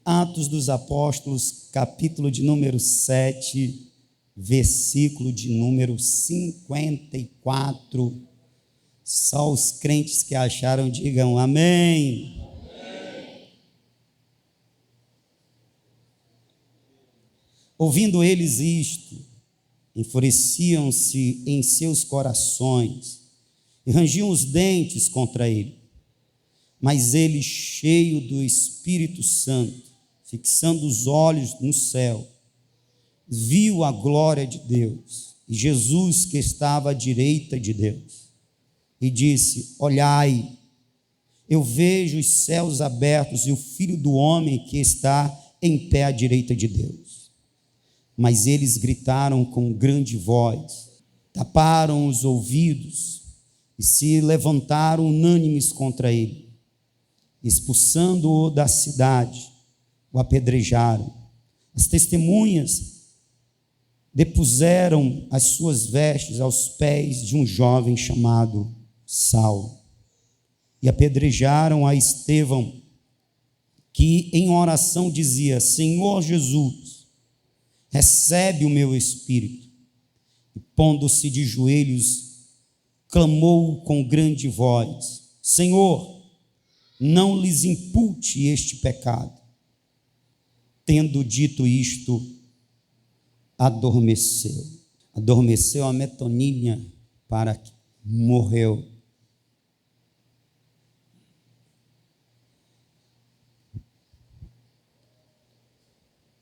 Atos dos Apóstolos, capítulo de número 7, versículo de número 54. Só os crentes que acharam, digam amém. Ouvindo eles isto, enfureciam-se em seus corações e rangiam os dentes contra ele. Mas ele, cheio do Espírito Santo, fixando os olhos no céu, viu a glória de Deus e Jesus que estava à direita de Deus, e disse: olhai, eu vejo os céus abertos e o Filho do homem que está em pé à direita de Deus. Mas eles gritaram com grande voz, taparam os ouvidos e se levantaram unânimes contra ele. Expulsando-o da cidade, o apedrejaram. As testemunhas depuseram as suas vestes aos pés de um jovem chamado Saulo e apedrejaram a Estevão, que em oração dizia: Senhor Jesus, recebe o meu espírito. E pondo-se de joelhos, clamou com grande voz: Senhor, não lhes impute este pecado. Tendo dito isto, adormeceu. Adormeceu a metonímia para que morreu.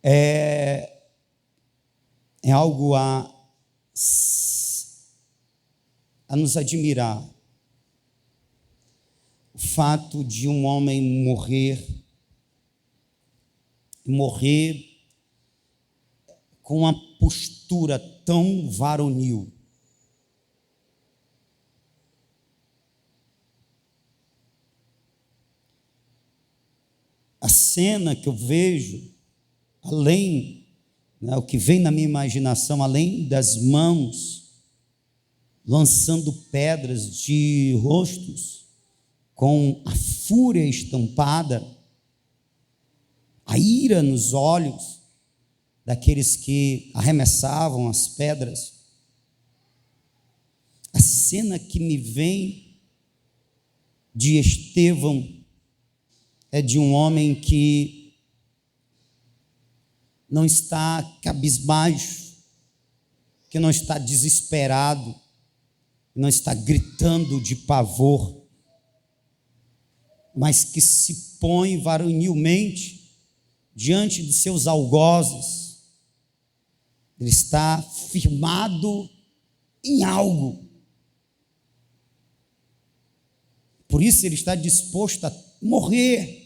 É algo a nos admirar. O fato de um homem morrer com uma postura tão varonil. A cena que eu vejo, além, o que vem na minha imaginação, além das mãos lançando pedras de rostos, com a fúria estampada, a ira nos olhos daqueles que arremessavam as pedras. A cena que me vem de Estevão é de um homem que não está cabisbaixo, que não está desesperado, não está gritando de pavor, mas que se põe varonilmente diante de seus algozes. Ele está firmado em algo. Por isso ele está disposto a morrer.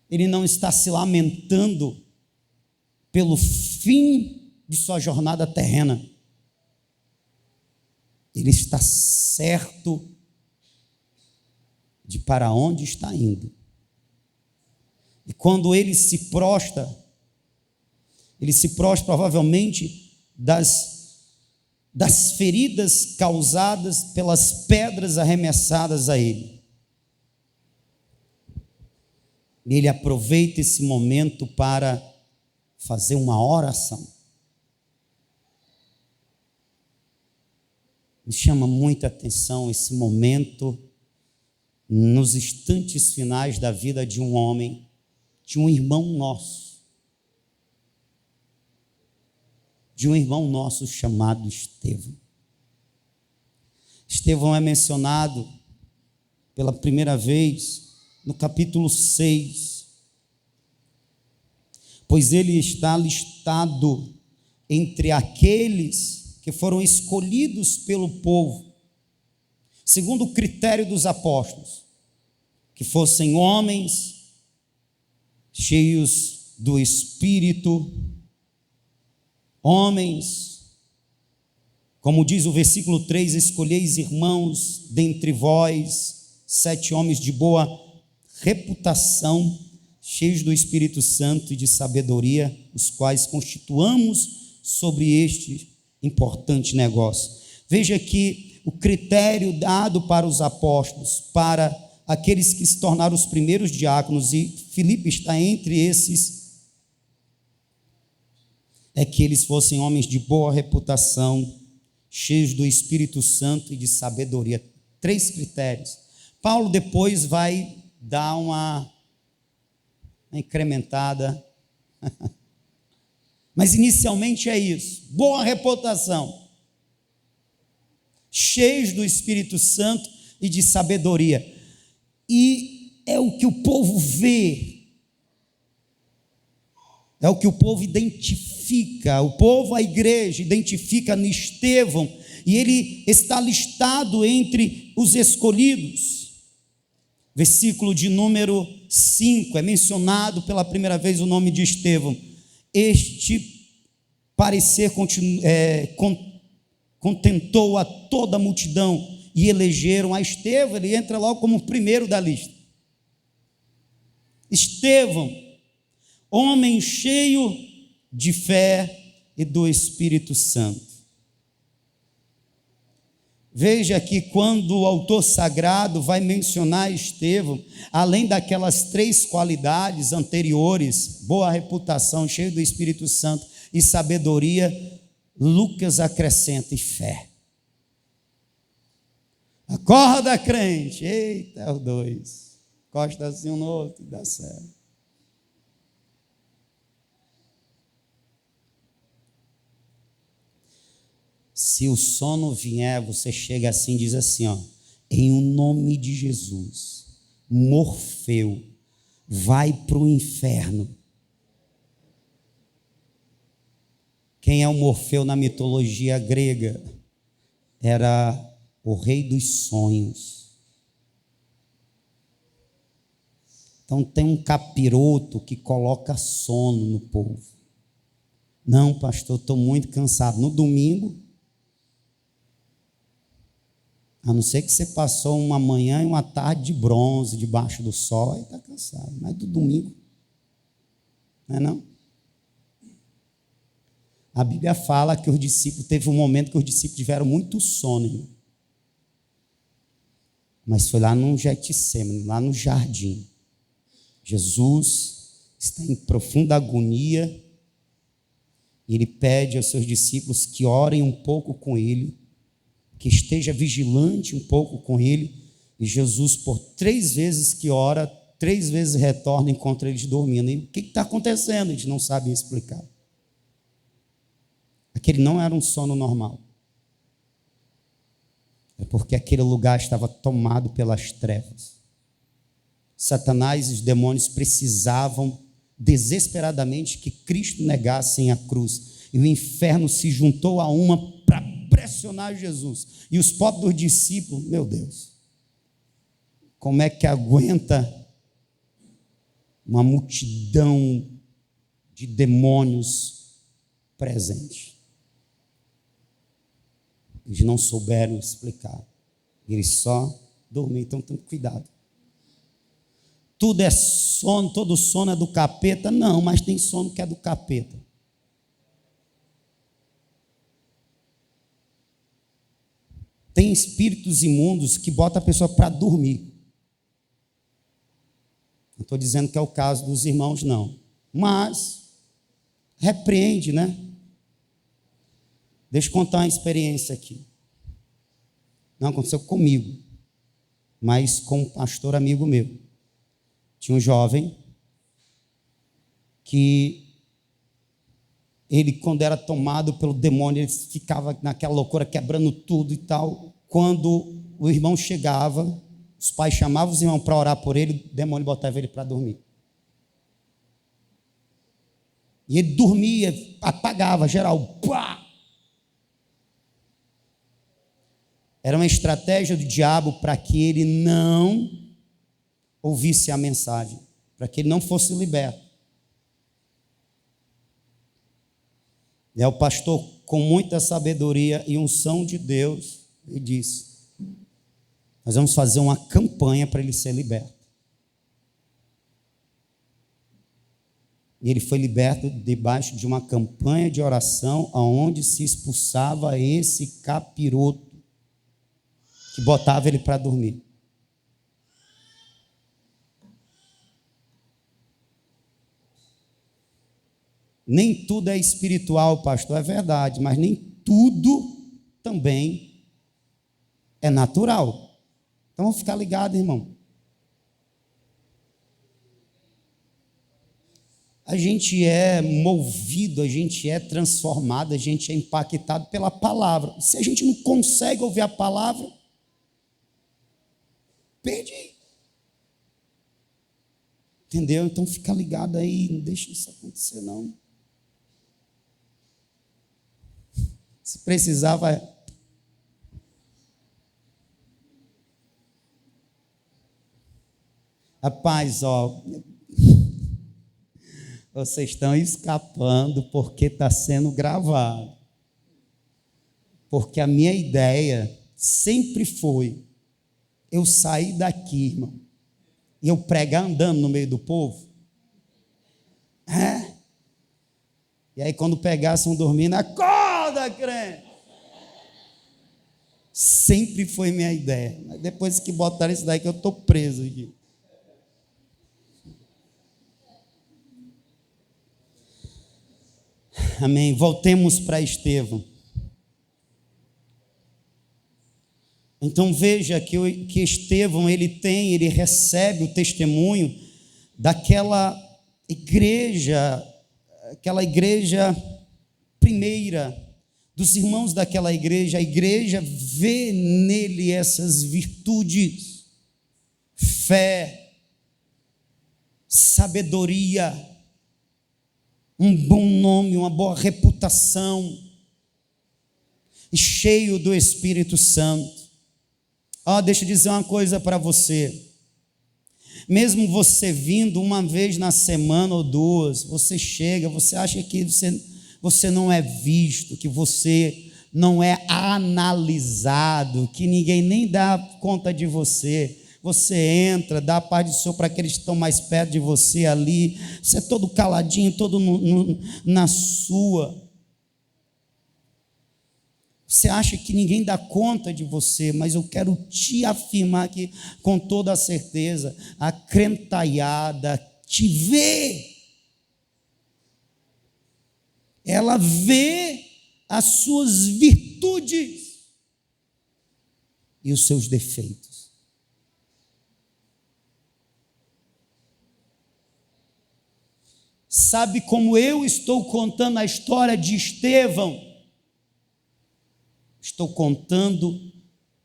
Ele não está se lamentando pelo fim de sua jornada terrena. Ele está certo de para onde está indo. E quando ele se prostra provavelmente das feridas causadas pelas pedras arremessadas a ele. Ele aproveita esse momento para fazer uma oração. Me chama muita atenção esse momento nos instantes finais da vida de um homem, de um irmão nosso, chamado Estevão. Estevão é mencionado pela primeira vez no capítulo 6, pois ele está listado entre aqueles que foram escolhidos pelo povo, segundo o critério dos apóstolos, que fossem homens cheios do Espírito, homens, como diz o versículo 3, escolheis, irmãos, dentre vós, 7 homens de boa reputação, cheios do Espírito Santo e de sabedoria, os quais constituamos sobre este importante negócio. Veja que o critério dado para os apóstolos, para aqueles que se tornaram os primeiros diáconos, e Filipe está entre esses, é que eles fossem homens de boa reputação, cheios do Espírito Santo e de sabedoria. 3 critérios. Paulo depois vai dar uma incrementada, mas inicialmente é isso: boa reputação, cheios do Espírito Santo e de sabedoria. E é o que o povo vê, é o que o povo identifica, o povo, a igreja, identifica no Estevão, e ele está listado entre os escolhidos. Versículo de número 5, é mencionado pela primeira vez o nome de Estevão. Este parecer contentou a toda a multidão, e elegeram a Estevão. Ele entra logo como o primeiro da lista. Estevão, homem cheio de fé e do Espírito Santo. Veja que quando o autor sagrado vai mencionar Estevão, além daquelas 3 qualidades anteriores, boa reputação, cheio do Espírito Santo e sabedoria, Lucas acrescenta: e fé. Acorda, crente. Eita, os 2. Costa assim um no outro e dá certo. Se o sono vier, você chega assim e diz assim, ó: em o nome de Jesus, Morfeu, vai para o inferno. Quem é o Morfeu na mitologia grega? Era o rei dos sonhos. Então tem um capiroto que coloca sono no povo. Não, pastor, estou muito cansado. No domingo, a não ser que você passou uma manhã e uma tarde de bronze debaixo do sol, aí está cansado. Mas do domingo, não é não? A Bíblia fala que os discípulos, teve um momento que os discípulos tiveram muito sono, irmão. Mas foi lá no Getsêmani, lá no jardim. Jesus está em profunda agonia, e ele pede aos seus discípulos que orem um pouco com ele, que esteja vigilante um pouco com ele. E Jesus, por 3 vezes que ora, 3 vezes retorna e encontra eles dormindo. E o que está acontecendo? Eles não sabem explicar. Aquele não era um sono normal. É porque aquele lugar estava tomado pelas trevas. Satanás e os demônios precisavam desesperadamente que Cristo negasse a cruz. E o inferno se juntou a uma para pressionar Jesus. E os pobres discípulos, meu Deus, como é que aguenta uma multidão de demônios presente? Eles não souberam explicar. Eles só dormiram. Então, tenham cuidado. Tudo é sono, todo sono é do capeta? Não, mas tem sono que é do capeta. Tem espíritos imundos que botam a pessoa para dormir. Não estou dizendo que é o caso dos irmãos, não. Mas, repreende, né? Deixa eu contar uma experiência aqui. Não aconteceu comigo, mas com um pastor amigo meu. Tinha um jovem que ele, quando era tomado pelo demônio, ele ficava naquela loucura, quebrando tudo e tal. Quando o irmão chegava, os pais chamavam os irmãos para orar por ele, o demônio botava ele para dormir. E ele dormia, apagava geral. Pá! Era uma estratégia do diabo para que ele não ouvisse a mensagem, para que ele não fosse liberto. E o pastor, com muita sabedoria e unção de Deus, ele disse: nós vamos fazer uma campanha para ele ser liberto. E ele foi liberto debaixo de uma campanha de oração onde se expulsava esse capiroto que botava ele para dormir. Nem tudo é espiritual, pastor, é verdade, mas nem tudo também é natural. Então vamos ficar ligados, irmão. A gente é movido, a gente é transformado, a gente é impactado pela palavra. Se a gente não consegue ouvir a palavra, perde. Entendeu? Então fica ligado aí, não deixa isso acontecer não. Se precisar, vai. Rapaz, vocês estão escapando porque está sendo gravado. Porque a minha ideia sempre foi eu sair daqui, irmão, e eu pregar andando no meio do povo. E aí quando pegassem dormindo, acorda, crente. Sempre foi minha ideia. Mas depois que botaram isso daí que eu estou preso aqui. Amém. Voltemos para Estevão. Então veja que Estevão ele recebe o testemunho daquela igreja, aquela igreja primeira, dos irmãos daquela igreja. A igreja vê nele essas virtudes: fé, sabedoria, um bom nome, uma boa reputação, e cheio do Espírito Santo. Deixa eu dizer uma coisa para você. Mesmo você vindo uma vez na semana ou duas, você chega, você acha que você não é visto, que você não é analisado, que ninguém nem dá conta de você. Você entra, dá a paz do Senhor para aqueles que estão mais perto de você ali. Você é todo caladinho, todo na sua. Você acha que ninguém dá conta de você, mas eu quero te afirmar aqui com toda a certeza: a crentaiada te vê. Ela vê as suas virtudes e os seus defeitos. Sabe como eu estou contando a história de Estevão? Estou contando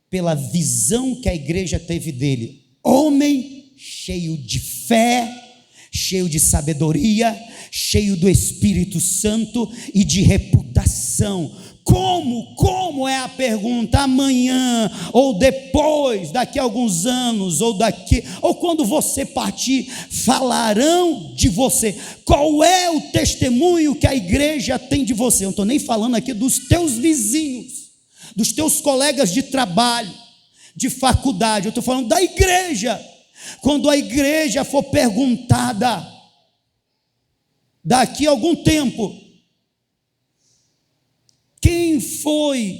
pela visão que a igreja teve dele. Homem cheio de fé, cheio de sabedoria, cheio do Espírito Santo e de reputação. Como é a pergunta? Amanhã, ou depois, daqui a alguns anos, ou quando você partir, falarão de você. Qual é o testemunho que a igreja tem de você? Eu não estou nem falando aqui dos teus vizinhos, dos teus colegas de trabalho, de faculdade. Eu estou falando da igreja. Quando a igreja for perguntada, daqui a algum tempo, quem foi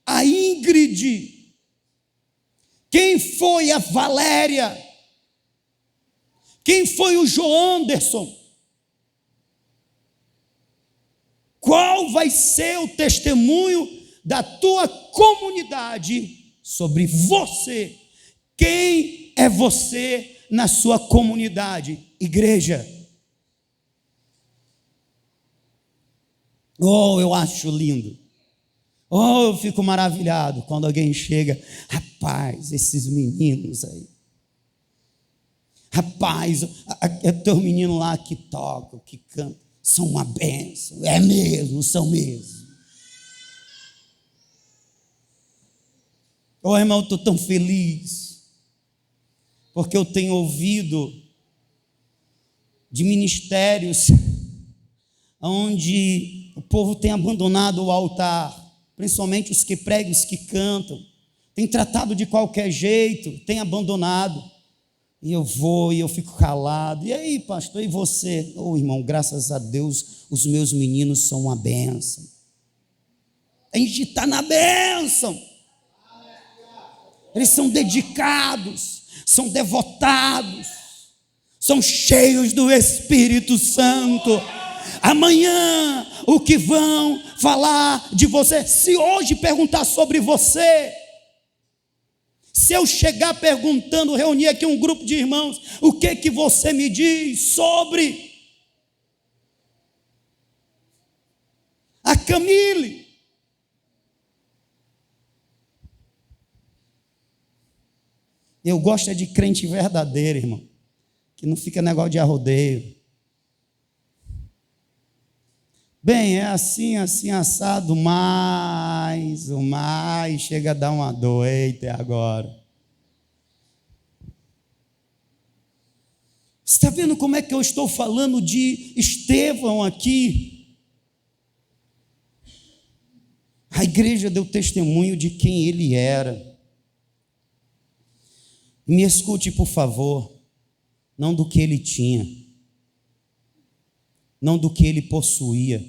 a Ingrid? Quem foi a Valéria? Quem foi o Joanderson? Qual vai ser o testemunho da tua comunidade sobre você? Quem é você na sua comunidade? Igreja. Eu acho lindo. Eu fico maravilhado quando alguém chega: rapaz, esses meninos aí. Rapaz, é teu menino lá que toca, que canta, são uma bênção. É mesmo, são mesmo. Irmão, eu estou tão feliz, porque eu tenho ouvido de ministérios onde o povo tem abandonado o altar, principalmente os que pregam, os que cantam, tem tratado de qualquer jeito, tem abandonado. E eu vou e eu fico calado. E aí, pastor, e você? Ô, irmão, graças a Deus, os meus meninos são uma bênção. A gente está na bênção. Eles são dedicados, são devotados, são cheios do Espírito Santo. Amanhã, o que vão falar de você? Se hoje perguntar sobre você, se eu chegar perguntando, reunir aqui um grupo de irmãos, o que você me diz sobre a Camille? Eu gosto é de crente verdadeiro, irmão, que não fica negócio de arrodeio. Bem, é assim, assim, assado, mas o mais chega a dar uma dor, eita, agora. Você está vendo como é que eu estou falando de Estevão aqui? A igreja deu testemunho de quem ele era. Me escute, por favor, não do que ele tinha, não do que ele possuía,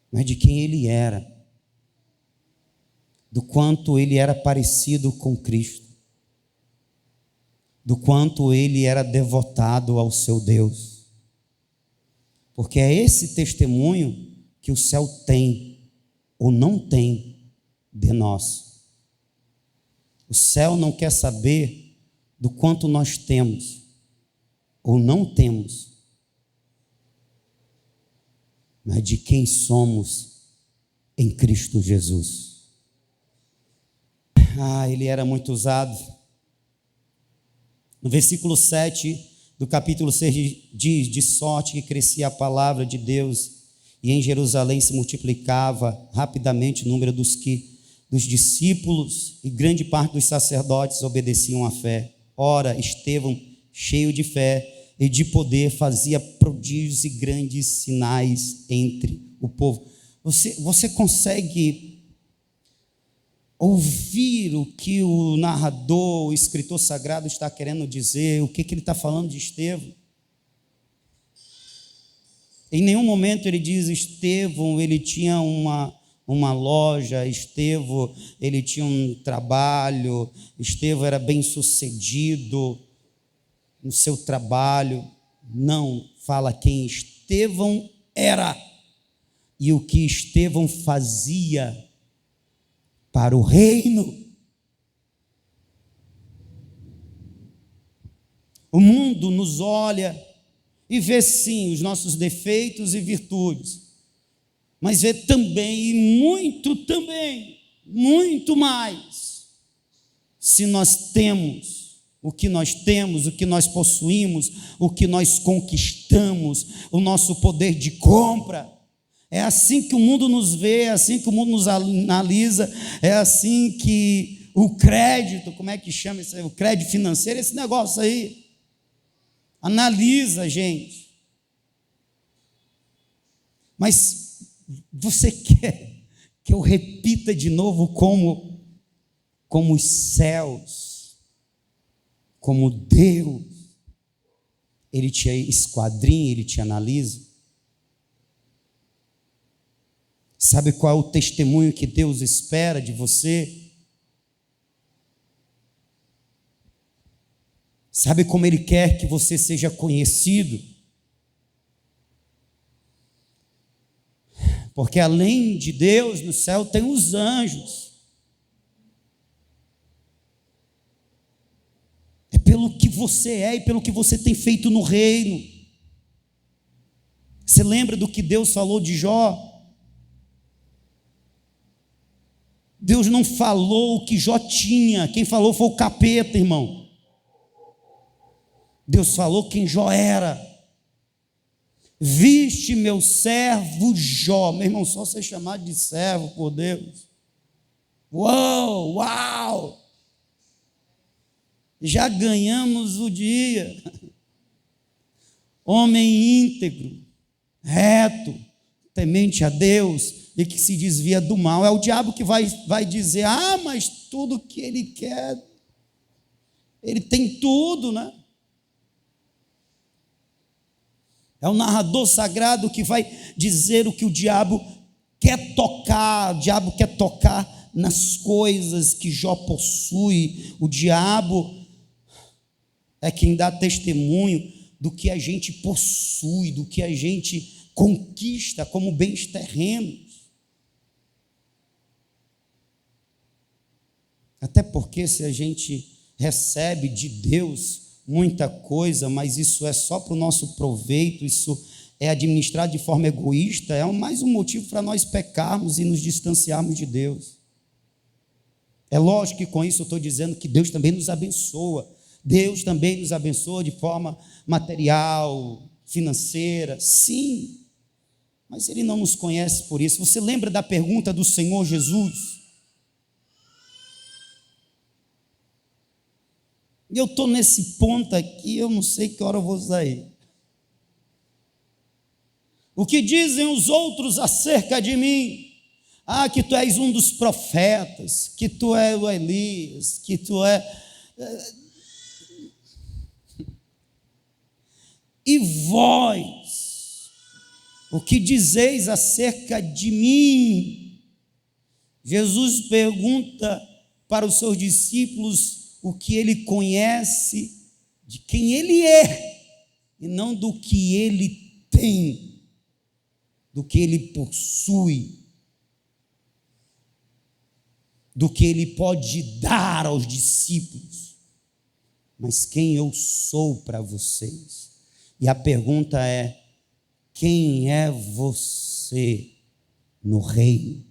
mas de quem ele era, do quanto ele era parecido com Cristo, do quanto ele era devotado ao seu Deus, porque é esse testemunho que o céu tem ou não tem de nós. O céu não quer saber do quanto nós temos ou não temos, mas de quem somos em Cristo Jesus. Ele era muito usado. No versículo 7 do capítulo 6 diz: de sorte que crescia a palavra de Deus, e em Jerusalém se multiplicava rapidamente o número dos discípulos, e grande parte dos sacerdotes obedeciam à fé. Ora, Estevão, cheio de fé e de poder, fazia prodígios e grandes sinais entre o povo. Você consegue ouvir o que o narrador, o escritor sagrado está querendo dizer, o que ele está falando de Estevão? Em nenhum momento ele diz Estevão, ele tinha uma loja, Estevão, ele tinha um trabalho, Estevão era bem sucedido no seu trabalho. Não, fala quem Estevão era e o que Estevão fazia para o reino. O mundo nos olha e vê sim os nossos defeitos e virtudes, mas vê também, e muito mais, se nós temos o que nós possuímos, o que nós conquistamos, o nosso poder de compra. É assim que o mundo nos vê, é assim que o mundo nos analisa, é assim que o crédito, como é que chama isso aí? O crédito financeiro, esse negócio aí, analisa a gente. Mas você quer que eu repita de novo como os céus, como Deus, Ele te esquadrinha, Ele te analisa? Sabe qual é o testemunho que Deus espera de você? Sabe como Ele quer que você seja conhecido? Porque além de Deus, no céu tem os anjos. É pelo que você é e pelo que você tem feito no reino. Você lembra do que Deus falou de Jó? Deus não falou o que Jó tinha, quem falou foi o capeta, irmão. Deus falou quem Jó era. Viste meu servo Jó. Meu irmão, só ser chamado de servo por Deus. Uau! Já ganhamos o dia. Homem íntegro, reto, temente a Deus e que se desvia do mal. É o diabo que vai dizer: mas tudo que ele quer Ele tem tudo, né? É o narrador sagrado que vai dizer o que o diabo quer tocar. O diabo quer tocar nas coisas que Jó possui. O diabo é quem dá testemunho do que a gente possui, do que a gente conquista como bens terrenos. Até porque se a gente recebe de Deus muita coisa, mas isso é só para o nosso proveito, isso é administrado de forma egoísta, é mais um motivo para nós pecarmos e nos distanciarmos de Deus. É lógico que com isso eu estou dizendo que Deus também nos abençoa. Deus também nos abençoa de forma material, financeira, sim, mas Ele não nos conhece por isso. Você lembra da pergunta do Senhor Jesus? E eu estou nesse ponto aqui, eu não sei que hora eu vou sair. O que dizem os outros acerca de mim? Ah, que tu és um dos profetas, que tu és o Elias, que tu és... E vós, o que dizeis acerca de mim? Jesus pergunta para os seus discípulos o que ele conhece de quem ele é, e não do que ele tem, do que ele possui, do que ele pode dar aos discípulos, mas quem eu sou para vocês. E a pergunta é: quem é você no reino?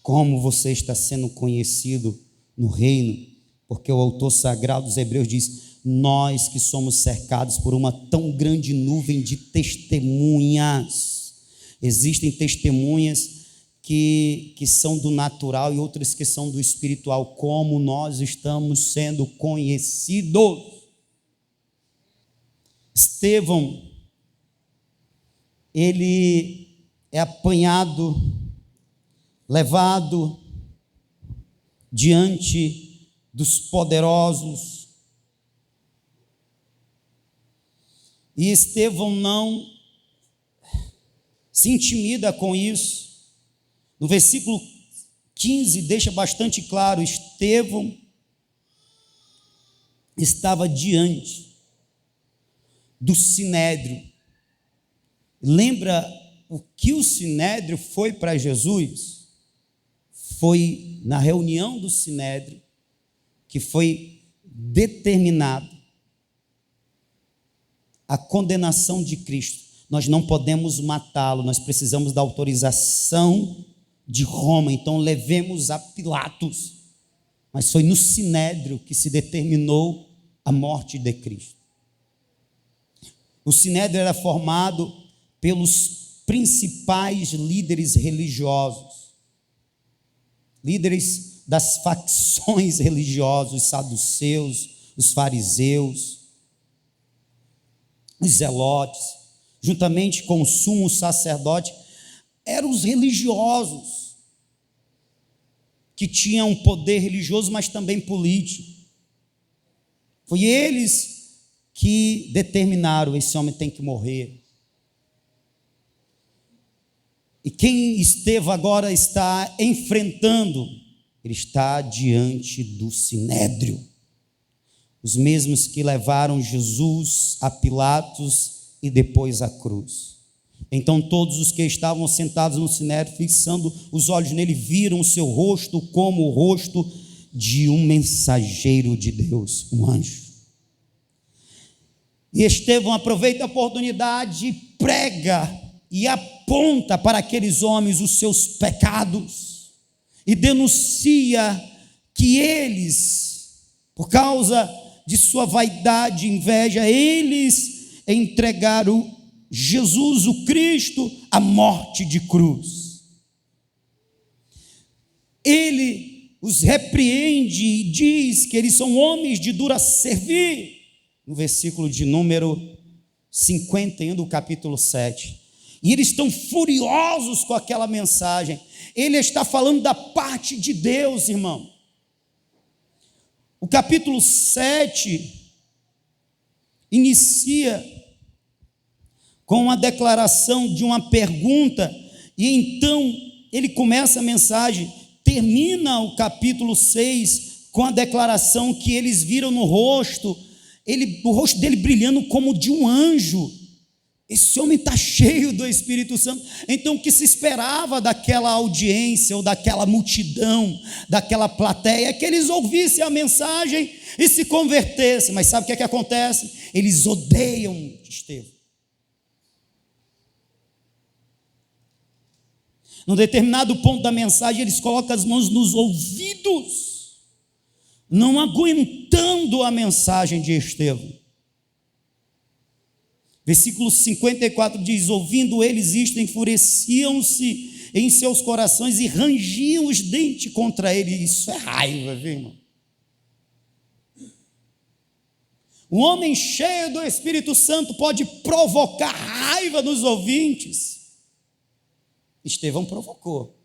Como você está sendo conhecido no reino? Porque o autor sagrado dos Hebreus diz: nós que somos cercados por uma tão grande nuvem de testemunhas. Existem testemunhas que são do natural e outras que são do espiritual. Como nós estamos sendo conhecidos? Estevão, ele é apanhado, levado diante dos poderosos, e Estevão não se intimida com isso. No versículo 15 deixa bastante claro: Estevão estava diante do sinédrio. Lembra o que o sinédrio foi para Jesus? Foi na reunião do sinédrio que foi determinado a condenação de Cristo. Nós não podemos matá-lo, nós precisamos da autorização de Roma, então levemos a Pilatos. Mas foi no sinédrio que se determinou a morte de Cristo. O sinédrio era formado pelos principais líderes religiosos, líderes das facções religiosas, os saduceus, os fariseus, os zelotes, juntamente com o sumo sacerdote, eram os religiosos, que tinham um poder religioso, mas também político. Foi eles que determinaram: esse homem tem que morrer. E quem Estevão agora está enfrentando? Ele está diante do sinédrio. Os mesmos que levaram Jesus a Pilatos e depois à cruz. Então todos os que estavam sentados no sinédrio, fixando os olhos nele, viram o seu rosto como o rosto de um mensageiro de Deus, um anjo. E Estevão aproveita a oportunidade e prega e aponta para aqueles homens os seus pecados e denuncia que eles, por causa de sua vaidade e inveja, eles entregaram Jesus, o Cristo, à morte de cruz. Ele os repreende e diz que eles são homens de dura servir, no versículo de número 51 do capítulo 7. E eles estão furiosos com aquela mensagem. Ele está falando da parte de Deus, irmão. O capítulo 7 inicia com uma declaração de uma pergunta, e então ele começa a mensagem, termina o capítulo 6 com a declaração que eles viram no rosto, o rosto dele brilhando como de um anjo. Esse homem está cheio do Espírito Santo. Então o que se esperava daquela audiência, ou daquela multidão, daquela plateia, é que eles ouvissem a mensagem e se convertessem. Mas sabe o que é que acontece? Eles odeiam Estevão. Num determinado ponto da mensagem, eles colocam as mãos nos ouvidos, não aguentando a mensagem de Estevão. Versículo 54 diz: ouvindo eles isto, enfureciam-se em seus corações e rangiam os dentes contra ele. Isso é raiva, viu, irmão? Um homem cheio do Espírito Santo pode provocar raiva nos ouvintes. Estevão provocou.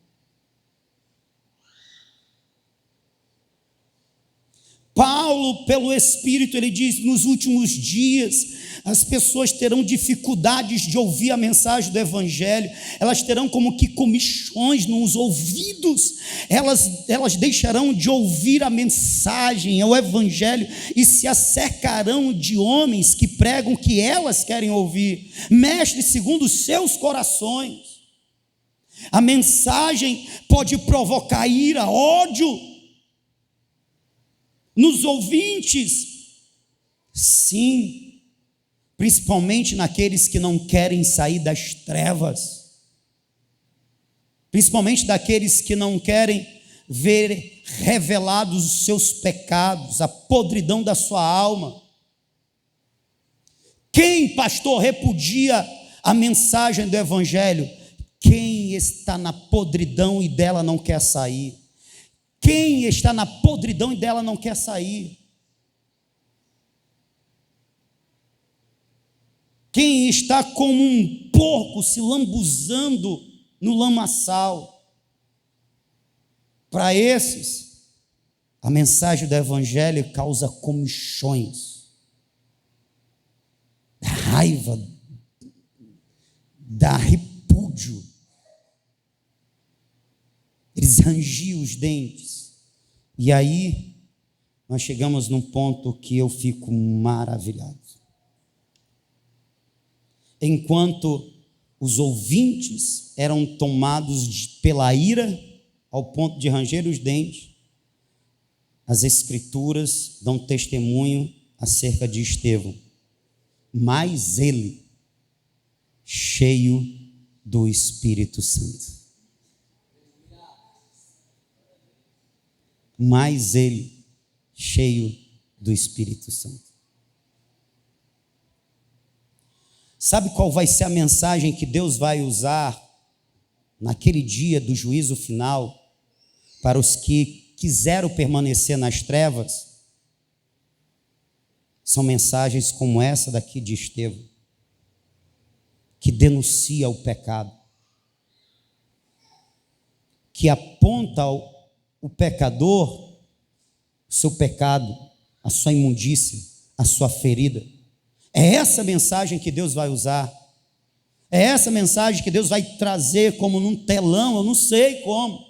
Paulo, pelo Espírito, ele diz: nos últimos dias as pessoas terão dificuldades de ouvir a mensagem do Evangelho, elas terão como que comichões nos ouvidos, elas deixarão de ouvir a mensagem, o Evangelho, e se acercarão de homens que pregam o que elas querem ouvir, mestres segundo os seus corações. A mensagem pode provocar ira, ódio nos ouvintes, sim, principalmente naqueles que não querem sair das trevas, principalmente daqueles que não querem ver revelados os seus pecados, a podridão da sua alma. Quem, pastor, repudia a mensagem do Evangelho? Quem está na podridão e dela não quer sair. Quem está na podridão e dela não quer sair. Quem está como um porco se lambuzando no lamaçal. Para esses, a mensagem do Evangelho causa comichões, dá raiva, dá repúdio. Eles rangiam os dentes. E aí nós chegamos num ponto que eu fico maravilhado. Enquanto os ouvintes eram tomados pela ira ao ponto de ranger os dentes, as Escrituras dão testemunho acerca de Estevão. Mas ele, cheio do Espírito Santo. Mas ele, cheio do Espírito Santo. Sabe qual vai ser a mensagem que Deus vai usar naquele dia do juízo final para os que quiseram permanecer nas trevas? São mensagens como essa daqui de Estevão, que denuncia o pecado, que aponta o pecador, o seu pecado, a sua imundícia, a sua ferida. É essa mensagem que Deus vai usar. É essa mensagem que Deus vai trazer como num telão, eu não sei como,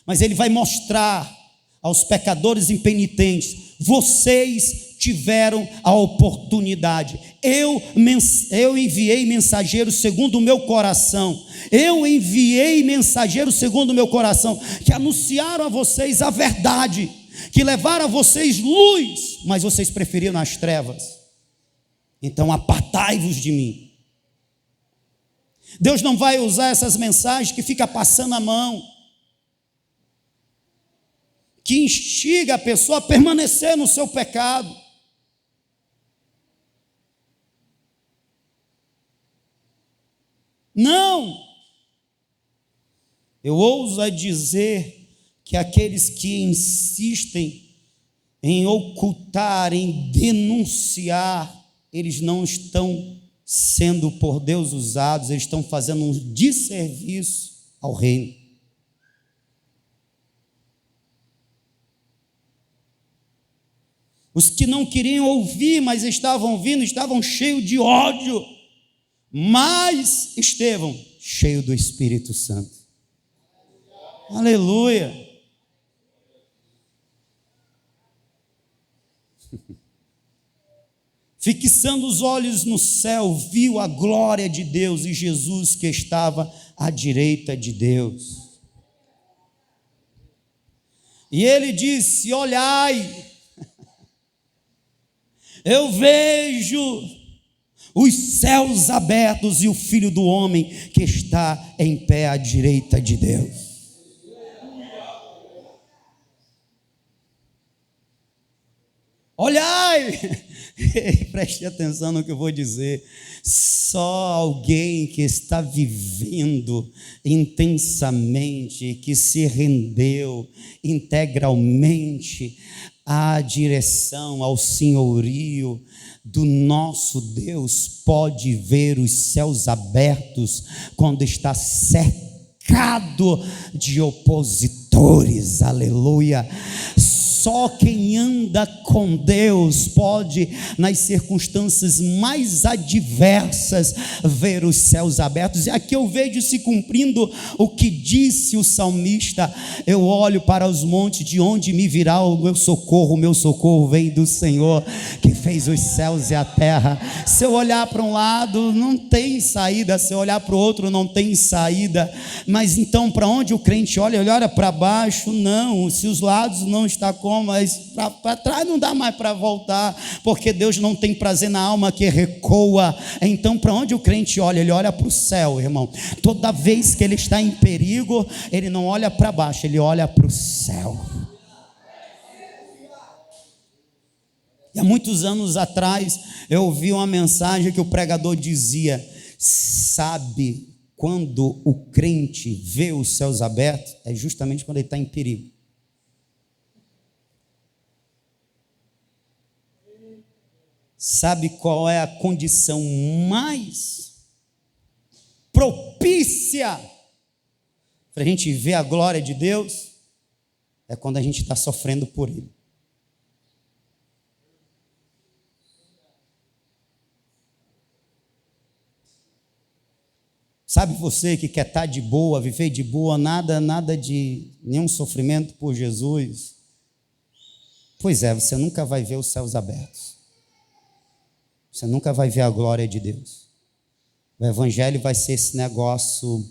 mas Ele vai mostrar aos pecadores impenitentes: vocês tiveram a oportunidade. Eu enviei mensageiros segundo o meu coração. Eu enviei mensageiros segundo o meu coração, que anunciaram a vocês a verdade, que levaram a vocês luz, mas vocês preferiram as trevas. Então apartai-vos de mim. Deus não vai usar essas mensagens que fica passando a mão, que instiga a pessoa a permanecer no seu pecado. Não. Eu ouso a dizer que aqueles que insistem em ocultar, em denunciar, eles não estão sendo por Deus usados, eles estão fazendo um desserviço ao reino. Os que não queriam ouvir, mas estavam ouvindo, estavam cheios de ódio. Mas Estevão, cheio do Espírito Santo. Aleluia. Fixando os olhos no céu, viu a glória de Deus e Jesus que estava à direita de Deus. E ele disse: olhai, eu vejo os céus abertos e o Filho do Homem que está em pé à direita de Deus. Olhai, preste atenção no que eu vou dizer. Só alguém que está vivendo intensamente, que se rendeu integralmente à direção, ao senhorio do nosso Deus, pode ver os céus abertos quando está cercado de opositores. Aleluia. Só quem anda com Deus pode, nas circunstâncias mais adversas, ver os céus abertos. E aqui eu vejo se cumprindo o que disse o salmista: eu olho para os montes, de onde me virá o meu socorro vem do Senhor, que fez os céus e a terra. Se eu olhar para um lado, não tem saída, se eu olhar para o outro, não tem saída. Mas então, para onde o crente olha? Ele olha para baixo? Não, se os lados não estão com, mas para trás não dá mais para voltar, porque Deus não tem prazer na alma que recoa. Então, para onde o crente olha? Ele olha para o céu, irmão. Toda vez que ele está em perigo, ele não olha para baixo, ele olha para o céu. E há muitos anos atrás, eu ouvi uma mensagem que o pregador dizia: sabe quando o crente vê os céus abertos? É justamente quando ele está em perigo. Sabe qual é a condição mais propícia para a gente ver a glória de Deus? É quando a gente está sofrendo por Ele. Sabe você que quer estar de boa, viver de boa, nada de nenhum sofrimento por Jesus? Pois é, você nunca vai ver os céus abertos. Você nunca vai ver a glória de Deus. O evangelho vai ser esse negócio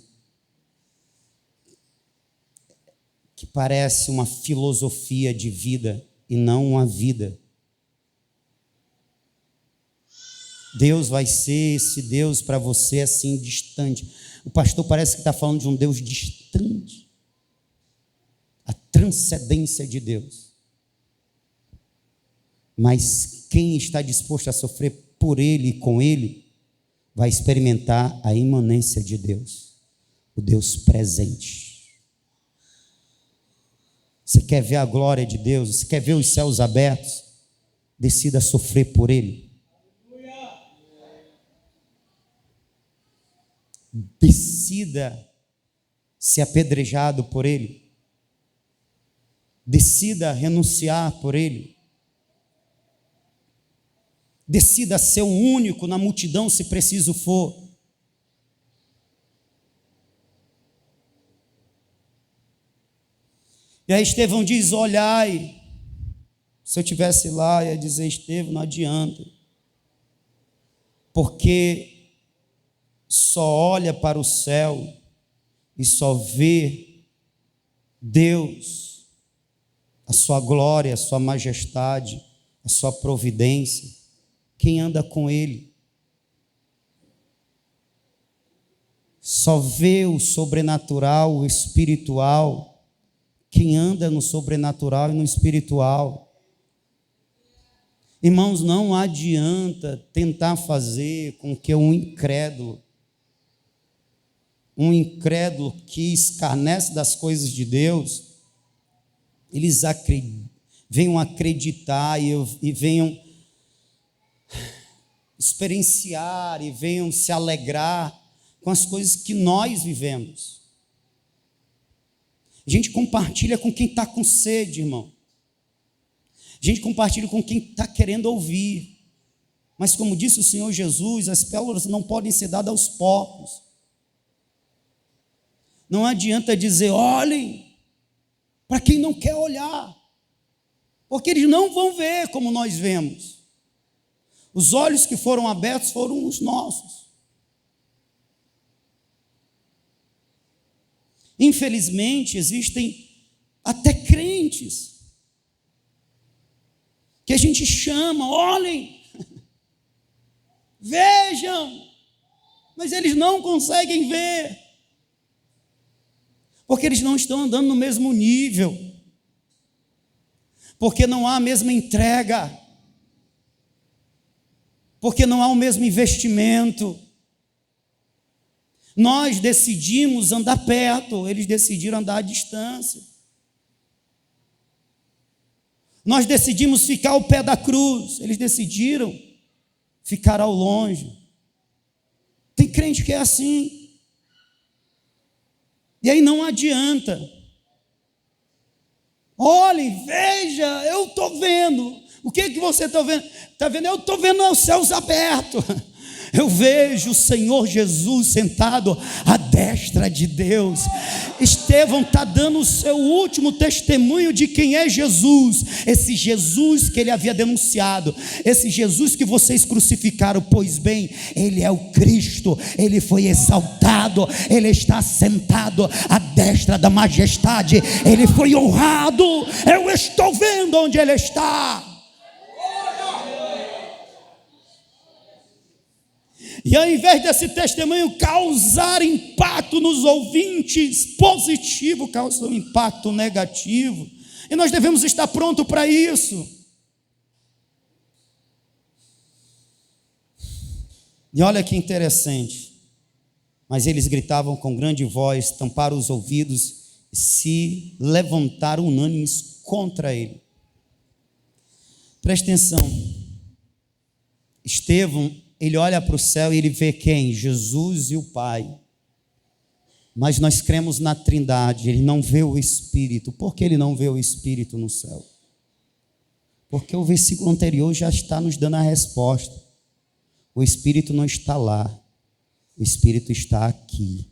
que parece uma filosofia de vida e não uma vida. Deus vai ser esse Deus para você assim distante. O pastor parece que está falando de um Deus distante. A transcendência de Deus. Mas quem está disposto a sofrer por Ele e com Ele, vai experimentar a imanência de Deus, o Deus presente. Você quer ver a glória de Deus? Você quer ver os céus abertos? Decida sofrer por Ele. Decida ser apedrejado por Ele. Decida renunciar por Ele. Decida ser o único na multidão, se preciso for. E aí Estevão diz: olhai. Se eu estivesse lá, ia dizer: Estevão, não adianta, porque só olha para o céu e só vê Deus, a sua glória, a sua majestade, a sua providência, quem anda com Ele. Só vê o sobrenatural, o espiritual, quem anda no sobrenatural e no espiritual. Irmãos, não adianta tentar fazer com que um incrédulo que escarnece das coisas de Deus, eles venham acreditar e venham experienciar e venham se alegrar com as coisas que nós vivemos. A gente compartilha com quem está com sede, irmão. A gente compartilha com quem está querendo ouvir. Mas como disse o Senhor Jesus, as pérolas não podem ser dadas aos porcos. Não adianta dizer, olhem, para quem não quer olhar. Porque eles não vão ver como nós vemos. Os olhos que foram abertos foram os nossos. Infelizmente, existem até crentes que a gente chama, olhem, vejam, mas eles não conseguem ver, porque eles não estão andando no mesmo nível, porque não há a mesma entrega, porque não há o mesmo investimento. Nós decidimos andar perto, eles decidiram andar à distância. Nós decidimos ficar ao pé da cruz, eles decidiram ficar ao longe. Tem crente que é assim. E aí não adianta. Olhem, veja, eu estou vendo. O que você está vendo? Está vendo? Eu estou vendo os céus abertos. Eu vejo o Senhor Jesus sentado à destra de Deus. Estevão está dando o seu último testemunho de quem é Jesus. Esse Jesus que ele havia denunciado. Esse Jesus que vocês crucificaram. Pois bem, ele é o Cristo. Ele foi exaltado. Ele está sentado à destra da majestade. Ele foi honrado. Eu estou vendo onde ele está. E ao invés desse testemunho causar impacto nos ouvintes positivo, causa um impacto negativo. E nós devemos estar prontos para isso. E olha que interessante. Mas eles gritavam com grande voz, tamparam os ouvidos e se levantaram unânimes contra ele. Presta atenção. Estevão, ele olha para o céu e ele vê quem? Jesus e o Pai. Mas nós cremos na Trindade, ele não vê o Espírito. Por que ele não vê o Espírito no céu? Porque o versículo anterior já está nos dando a resposta. O Espírito não está lá, o Espírito está aqui.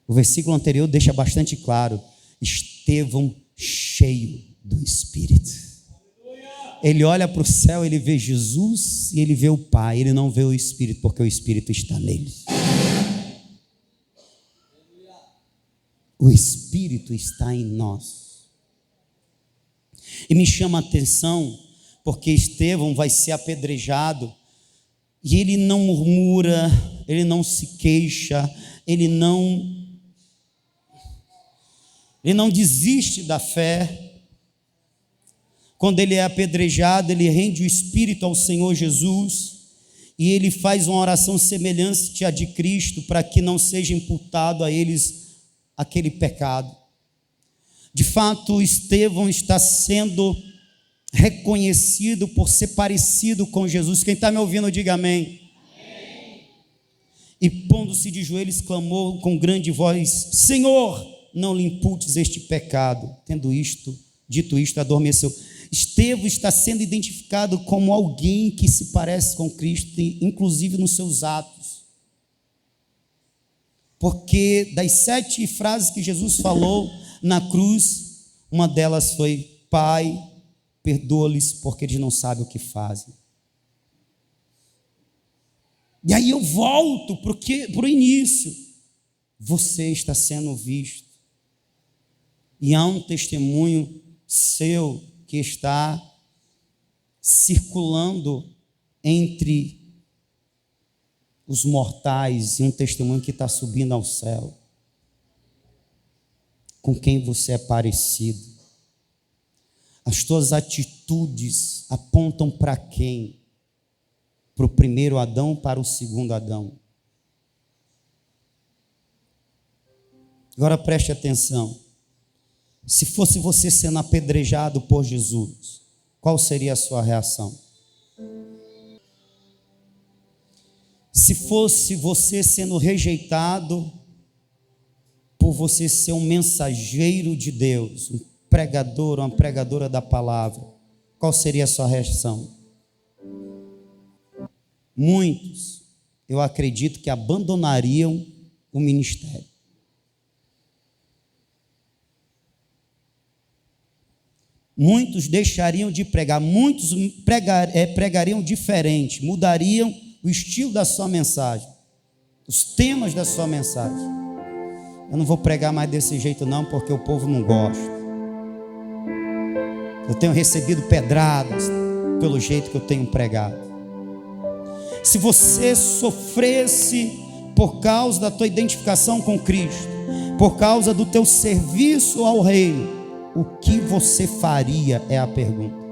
O versículo anterior deixa bastante claro: Estevão cheio do Espírito. Ele olha para o céu, ele vê Jesus e ele vê o Pai. Ele não vê o Espírito, porque o Espírito está nele. O Espírito está em nós. E me chama a atenção, porque Estevão vai ser apedrejado, e ele não murmura, ele não se queixa, ele não desiste da fé. Quando ele é apedrejado, ele rende o espírito ao Senhor Jesus e ele faz uma oração semelhante à de Cristo para que não seja imputado a eles aquele pecado. De fato, Estevão está sendo reconhecido por ser parecido com Jesus. Quem está me ouvindo, diga amém. Amém. E pondo-se de joelhos, clamou com grande voz: Senhor, não lhe imputes este pecado. Dito isto, adormeceu. Estevão está sendo identificado como alguém que se parece com Cristo, inclusive nos seus atos. Porque das 7 frases que Jesus falou na cruz, uma delas foi: Pai, perdoa-lhes porque eles não sabem o que fazem. E aí eu volto para o início. Você está sendo visto. E há um testemunho seu que está circulando entre os mortais, e um testemunho que está subindo ao céu. Com quem você é parecido? As tuas atitudes apontam para quem? Para o primeiro Adão, para o segundo Adão? Agora preste atenção. Se fosse você sendo apedrejado por Jesus, qual seria a sua reação? Se fosse você sendo rejeitado por você ser um mensageiro de Deus, um pregador, uma pregadora da palavra, qual seria a sua reação? Muitos, eu acredito que abandonariam o ministério. Muitos deixariam de pregar, muitos pregariam diferente, mudariam o estilo da sua mensagem, os temas da sua mensagem. Eu não vou pregar mais desse jeito não, porque o povo não gosta. Eu tenho recebido pedradas pelo jeito que eu tenho pregado. Se você sofresse por causa da tua identificação com Cristo, por causa do teu serviço ao reino, o que você faria é a pergunta.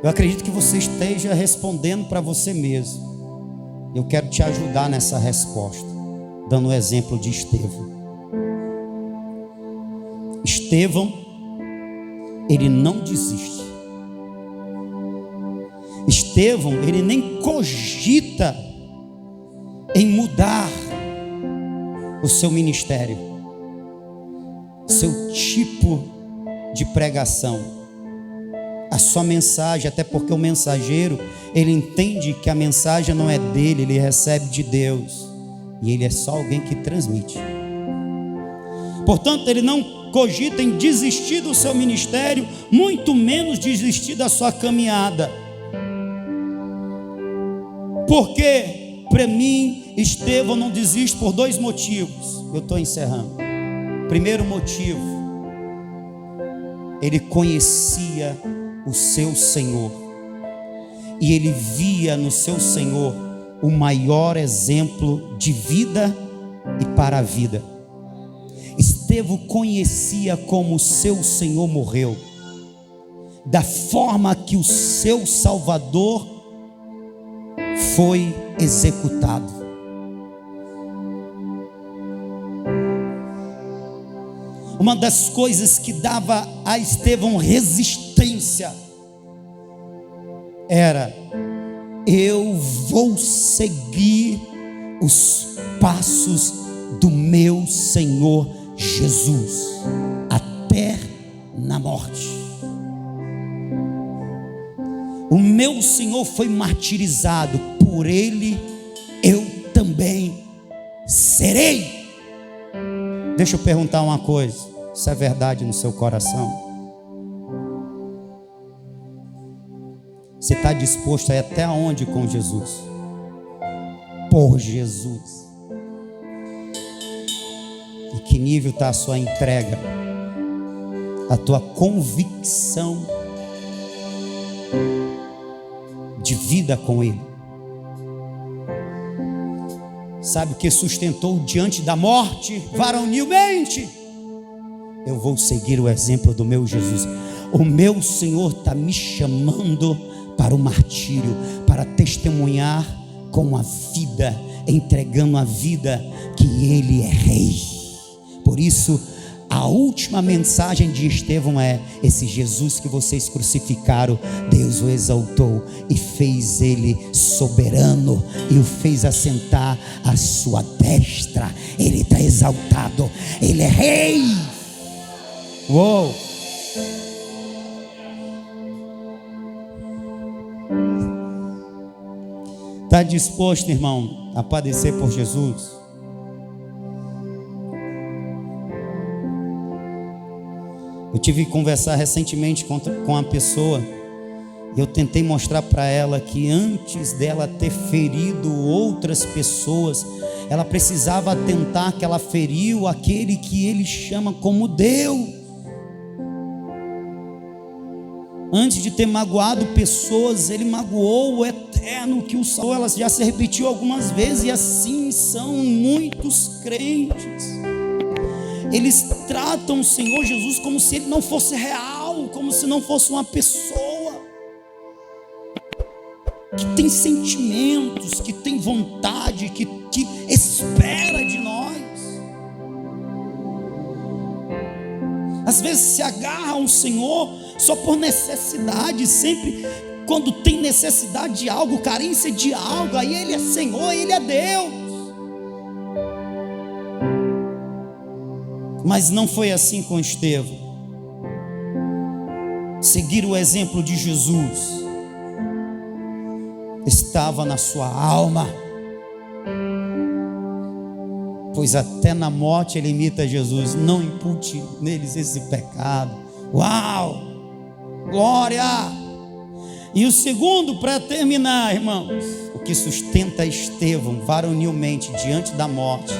Eu acredito que você esteja respondendo para você mesmo. Eu quero te ajudar nessa resposta, dando o exemplo de Estevão. Estevão, ele não desiste. Estevão, ele nem cogita em mudar o seu ministério, seu tipo de pregação, a sua mensagem, até porque o mensageiro, ele entende que a mensagem não é dele, ele recebe de Deus, e ele é só alguém que transmite. Portanto, ele não cogita em desistir do seu ministério, muito menos desistir da sua caminhada. Porque, para mim, Estevão não desiste por dois motivos. Eu estou encerrando. Primeiro motivo, ele conhecia o seu Senhor, e ele via no seu Senhor o maior exemplo de vida e para a vida. Estevão conhecia como o seu Senhor morreu, da forma que o seu Salvador foi executado. Uma das coisas que dava a Estevão resistência era: eu vou seguir os passos do meu Senhor Jesus até na morte. O meu Senhor foi martirizado, por ele eu também serei. Deixa eu perguntar uma coisa, isso é verdade no seu coração? Você está disposto a ir até onde com Jesus? Por Jesus. E que nível está a sua entrega, a tua convicção de vida com Ele? Sabe o que sustentou diante da morte varonilmente? Eu vou seguir o exemplo do meu Jesus. O meu Senhor está me chamando para o martírio, para testemunhar com a vida, entregando a vida que Ele é Rei. Por isso, a última mensagem de Estevão é: esse Jesus que vocês crucificaram, Deus o exaltou e fez ele soberano e o fez assentar à sua destra. Ele está exaltado, ele é Rei. Uou! Está disposto, irmão, a padecer por Jesus? Eu tive que conversar recentemente com uma pessoa, e eu tentei mostrar para ela que antes dela ter ferido outras pessoas, ela precisava atentar que ela feriu aquele que ele chama como Deus. Antes de ter magoado pessoas, ele magoou o eterno que o salvou. Ela já se repetiu algumas vezes, e assim são muitos crentes. Eles tratam o Senhor Jesus como se Ele não fosse real, como se não fosse uma pessoa que tem sentimentos, que tem vontade, que espera de nós. Às vezes se agarra ao Senhor só por necessidade, sempre quando tem necessidade de algo, carência de algo, aí Ele é Senhor, Ele é Deus. Mas não foi assim com Estevão. Seguir o exemplo de Jesus estava na sua alma, pois até na morte ele imita Jesus. Não impute neles esse pecado. Uau, glória! E o segundo, para terminar, irmãos, o que sustenta Estevão varonilmente diante da morte,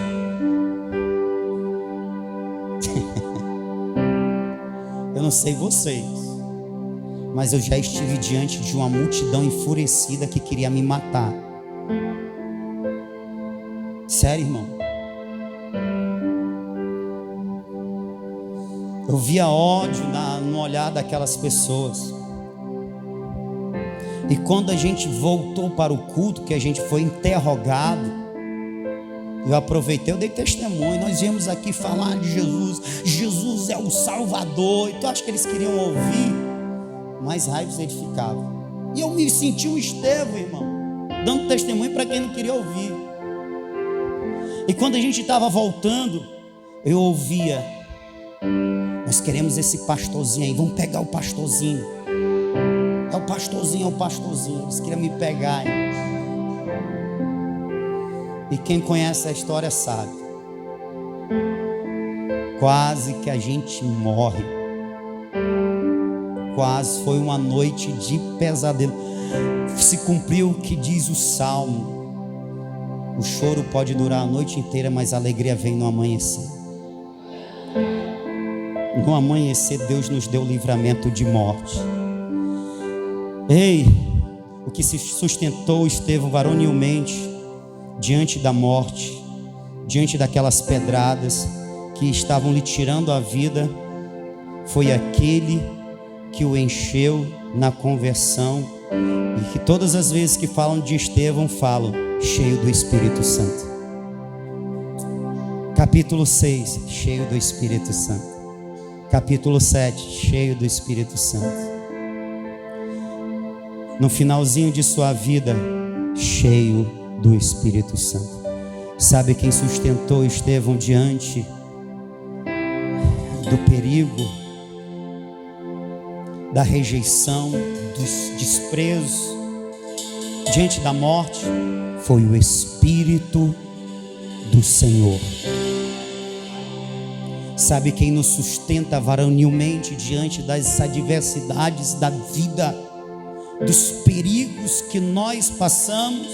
eu não sei vocês, mas eu já estive diante de uma multidão enfurecida que queria me matar. Sério, irmão. Eu via ódio no olhar daquelas pessoas. E quando a gente voltou para o culto, que a gente foi interrogado, eu aproveitei, eu dei testemunho. Nós viemos aqui falar de Jesus. Jesus é o Salvador. E tu acha que eles queriam ouvir? Mais raivos eles ficavam. E eu me senti um Estevão, irmão, dando testemunho para quem não queria ouvir. E quando a gente estava voltando, eu ouvia: nós queremos esse pastorzinho aí, vamos pegar o pastorzinho. É o pastorzinho, é o pastorzinho. Eles queriam me pegar, irmão. E quem conhece a história sabe, quase que a gente morre. Quase, foi uma noite de pesadelo. Se cumpriu o que diz o Salmo: o choro pode durar a noite inteira, mas a alegria vem no amanhecer. No amanhecer Deus nos deu livramento de morte. Ei, o que se sustentou Estevão varonilmente diante da morte, diante daquelas pedradas que estavam lhe tirando a vida, foi aquele que o encheu na conversão, e que todas as vezes que falam de Estevão, falam cheio do Espírito Santo. Capítulo 6, cheio do Espírito Santo. Capítulo 7, cheio do Espírito Santo. No finalzinho de sua vida, cheio do Espírito Santo. Sabe quem sustentou Estevão diante do perigo, da rejeição, dos desprezos, diante da morte? Foi o Espírito do Senhor. Sabe quem nos sustenta varonilmente diante das adversidades da vida, dos perigos que nós passamos?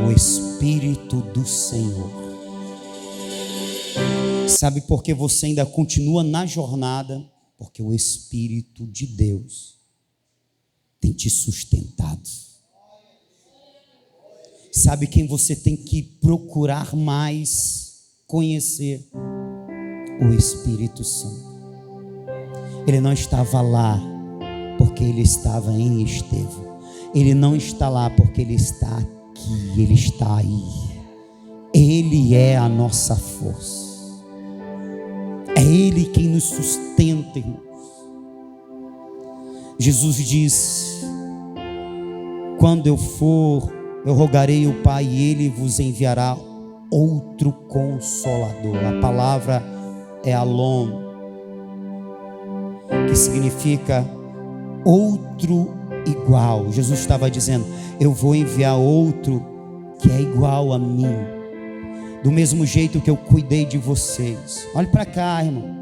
O Espírito do Senhor. Sabe por que você ainda continua na jornada? Porque o Espírito de Deus tem te sustentado. Sabe quem você tem que procurar mais conhecer? O Espírito Santo. Ele não estava lá porque ele estava em Estevão. Ele não está lá porque ele está aqui. Ele está aí. Ele é a nossa força. É Ele quem nos sustenta, irmãos. Jesus diz: quando eu for, eu rogarei ao Pai e Ele vos enviará outro Consolador. A palavra é Alon, que significa outro igual. Jesus estava dizendo: eu vou enviar outro que é igual a mim. Do mesmo jeito que eu cuidei de vocês. Olhe para cá, irmão.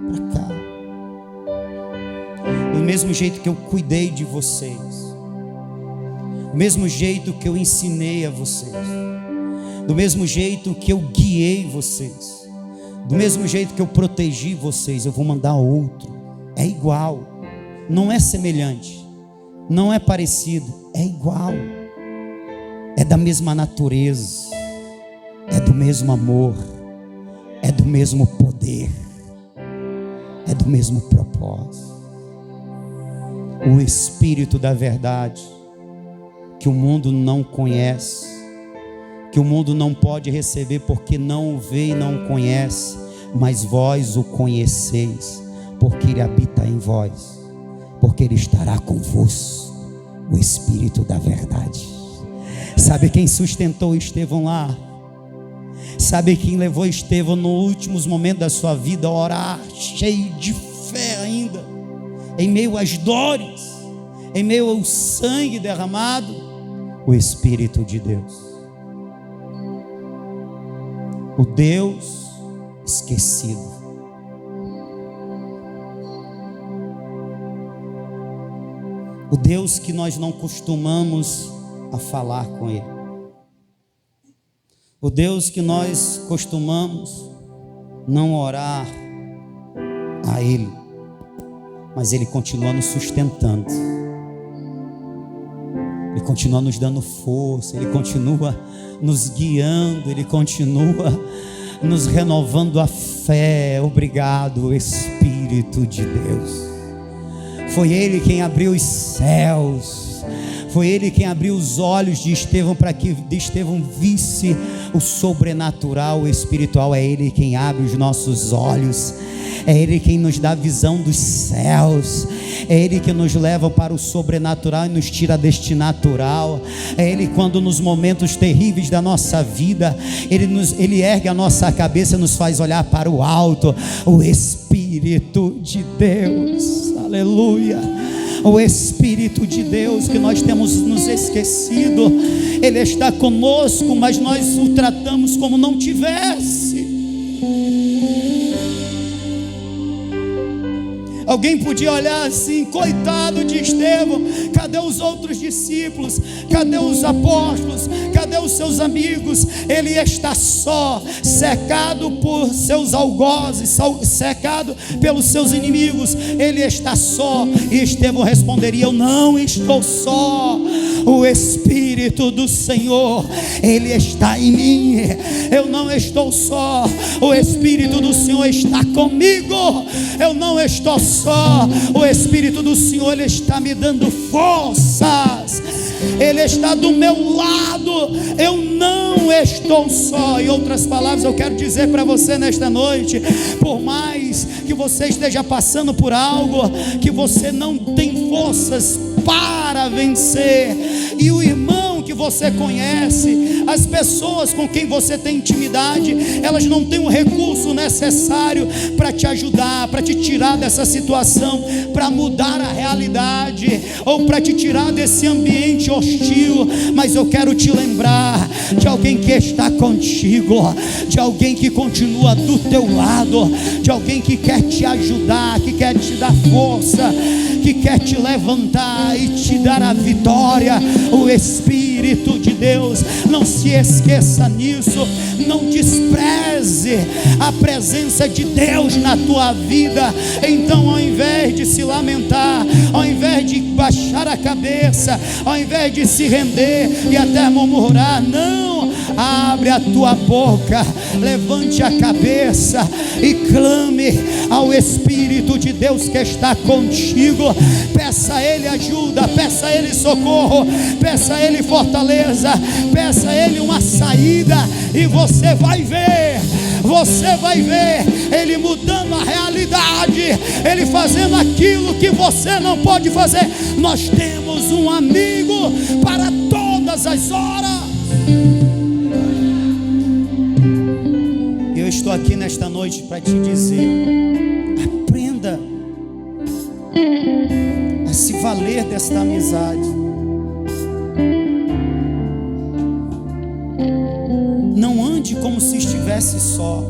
Para cá. Do mesmo jeito que eu cuidei de vocês. Do mesmo jeito que eu ensinei a vocês. Do mesmo jeito que eu guiei vocês. Do mesmo jeito que eu protegi vocês, eu vou mandar outro. É igual. Não é semelhante. Não é parecido. É igual. É da mesma natureza. É do mesmo amor, é do mesmo poder, é do mesmo propósito. O Espírito da verdade, que o mundo não conhece, que o mundo não pode receber porque não o vê e não o conhece, mas vós o conheceis, porque ele habita em vós, porque Ele estará convosco, o Espírito da verdade. Sabe quem sustentou Estevão lá? Sabe quem levou Estevão nos últimos momentos da sua vida a orar, cheio de fé ainda, em meio às dores, em meio ao sangue derramado? O Espírito de Deus. O Deus esquecido. O Deus que nós não costumamos a falar com Ele. O Deus que nós costumamos não orar a Ele, mas Ele continua nos sustentando. Ele continua nos dando força, Ele continua nos guiando, Ele continua nos renovando a fé. Obrigado, Espírito de Deus. Foi Ele quem abriu os céus, foi Ele quem abriu os olhos de Estevão para que Estevão visse o sobrenatural, o espiritual. É Ele quem abre os nossos olhos, é Ele quem nos dá a visão dos céus, é Ele que nos leva para o sobrenatural e nos tira deste natural. É Ele, quando nos momentos terríveis da nossa vida, Ele ergue a nossa cabeça e nos faz olhar para o alto. O Espírito de Deus, aleluia. O Espírito de Deus que nós temos nos esquecido, Ele está conosco, mas nós o tratamos como não tivesse. Alguém podia olhar assim: coitado de Estevão, cadê os outros discípulos? Cadê os apóstolos? Cadê os seus amigos? Ele está só, cercado por seus algozes, cercado pelos seus inimigos. Ele está só. E Estevão responderia: eu não estou só. O Espírito do Senhor, Ele está em mim. Eu não estou só. O Espírito do Senhor está comigo. Eu não estou só. O Espírito do Senhor, Ele está me dando forças. Ele está do meu lado. Eu não estou só. Em outras palavras, eu quero dizer para você nesta noite: por mais que você esteja passando por algo que você não tem forças para vencer, e o irmão que você conhece, as pessoas com quem você tem intimidade, elas não têm o recurso necessário para te ajudar, para te tirar dessa situação, para mudar a realidade, ou para te tirar desse ambiente hostil. Mas eu quero te lembrar de alguém que está contigo, de alguém que continua do teu lado, de alguém que quer te ajudar, que quer te dar força, que quer te levantar e te dar a vitória. O Espírito de Deus. Não se esqueça nisso. Não despreze a presença de Deus na tua vida. Então, ao invés de se lamentar, ao invés de baixar a cabeça, ao invés de se render e até murmurar, não, abre a tua boca, levante a cabeça e clame ao Espírito de Deus que está contigo. Peça a Ele ajuda, peça a Ele socorro, peça a Ele fortaleza, peça a Ele uma saída, e você vai ver Ele mudando a realidade, Ele fazendo aquilo que você não pode fazer. Nós temos um amigo para todas as horas. Eu estou aqui nesta noite para te dizer: aprenda a se valer desta amizade. Não ande como se estivesse só.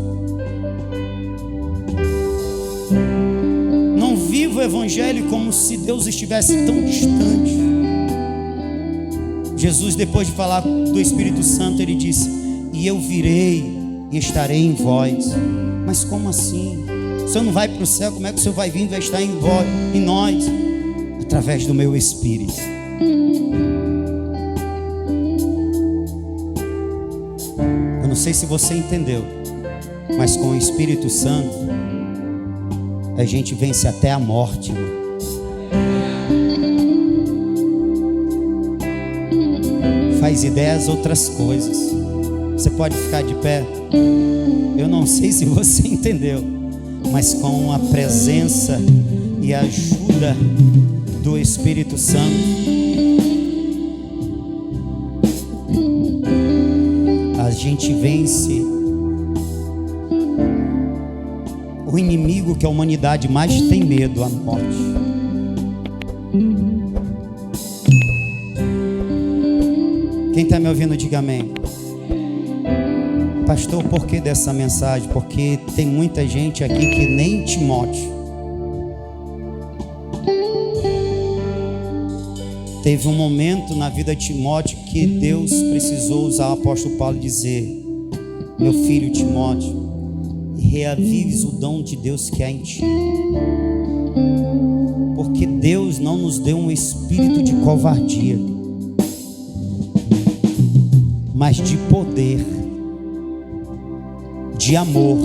Não viva o Evangelho como se Deus estivesse tão distante. Jesus, depois de falar do Espírito Santo, Ele disse: e eu virei e estarei em vós. Mas como assim? O Senhor não vai para o céu, como é que o Senhor vai vir e vai estar em nós? Através do meu Espírito. Eu não sei se você entendeu, mas com o Espírito Santo a gente vence até a morte. Faz ideias, outras coisas. Você pode ficar de pé. Eu não sei se você entendeu, mas com a presença e a ajuda do Espírito Santo. A gente vence o inimigo que a humanidade mais tem medo, a morte. Quem está me ouvindo, diga amém. Pastor, por que dessa mensagem? Porque tem muita gente aqui que nem Timóteo teve um momento na vida de Timóteo que Deus precisou usar o apóstolo Paulo e dizer: meu filho Timóteo, reavives o dom de Deus que há em ti, porque Deus não nos deu um espírito de covardia, mas de poder, de amor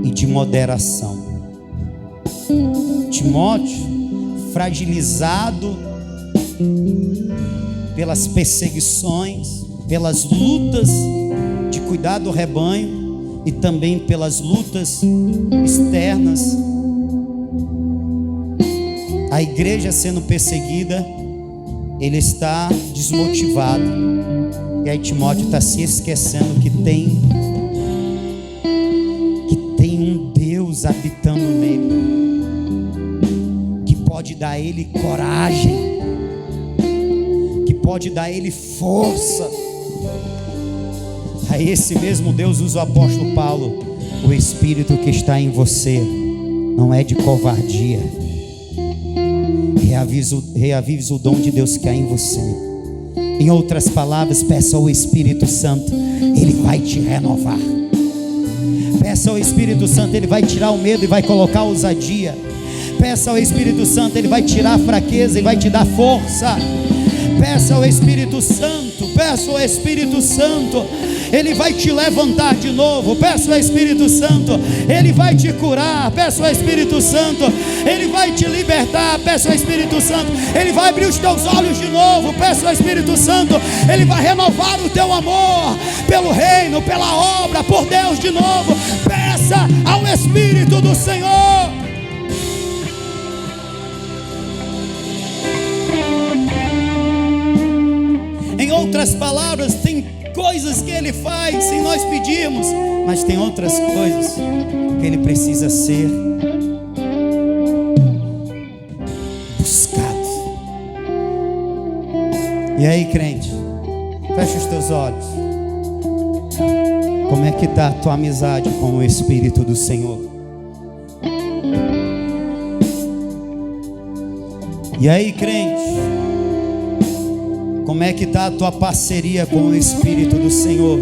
e de moderação. Timóteo, fragilizado pelas perseguições, pelas lutas de cuidar do rebanho e também pelas lutas externas, a igreja sendo perseguida, ele está desmotivado. E aí Timóteo está se esquecendo que tem um Deus habitando nele, que pode dar a ele coragem, que pode dar a ele força. Aí esse mesmo Deus usa o apóstolo Paulo: o Espírito que está em você não é de covardia. Reavives o dom de Deus que há em você. Em outras palavras, peça ao Espírito Santo, ele vai te renovar. Peça ao Espírito Santo, ele vai tirar o medo e vai colocar a ousadia. Peça ao Espírito Santo, ele vai tirar a fraqueza e vai te dar força. Peça ao Espírito Santo, peça ao Espírito Santo, ele vai te levantar de novo. Peça ao Espírito Santo, ele vai te curar. Peça ao Espírito Santo, ele vai te libertar. Peça ao Espírito Santo, ele vai abrir os teus olhos de novo. Peça ao Espírito Santo, ele vai renovar o teu amor pelo reino, pela obra, por Deus de novo. Peça ao Espírito do Senhor. Em outras palavras, tem coisas que ele faz sem nós pedirmos, mas tem outras coisas que ele precisa ser buscado. E aí, crente, fecha os teus olhos. Como é que está a tua amizade com o Espírito do Senhor? E aí, crente, como é que está a tua parceria com o Espírito do Senhor?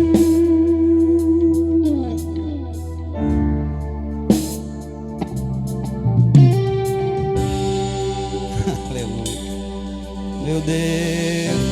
Aleluia. Meu Deus.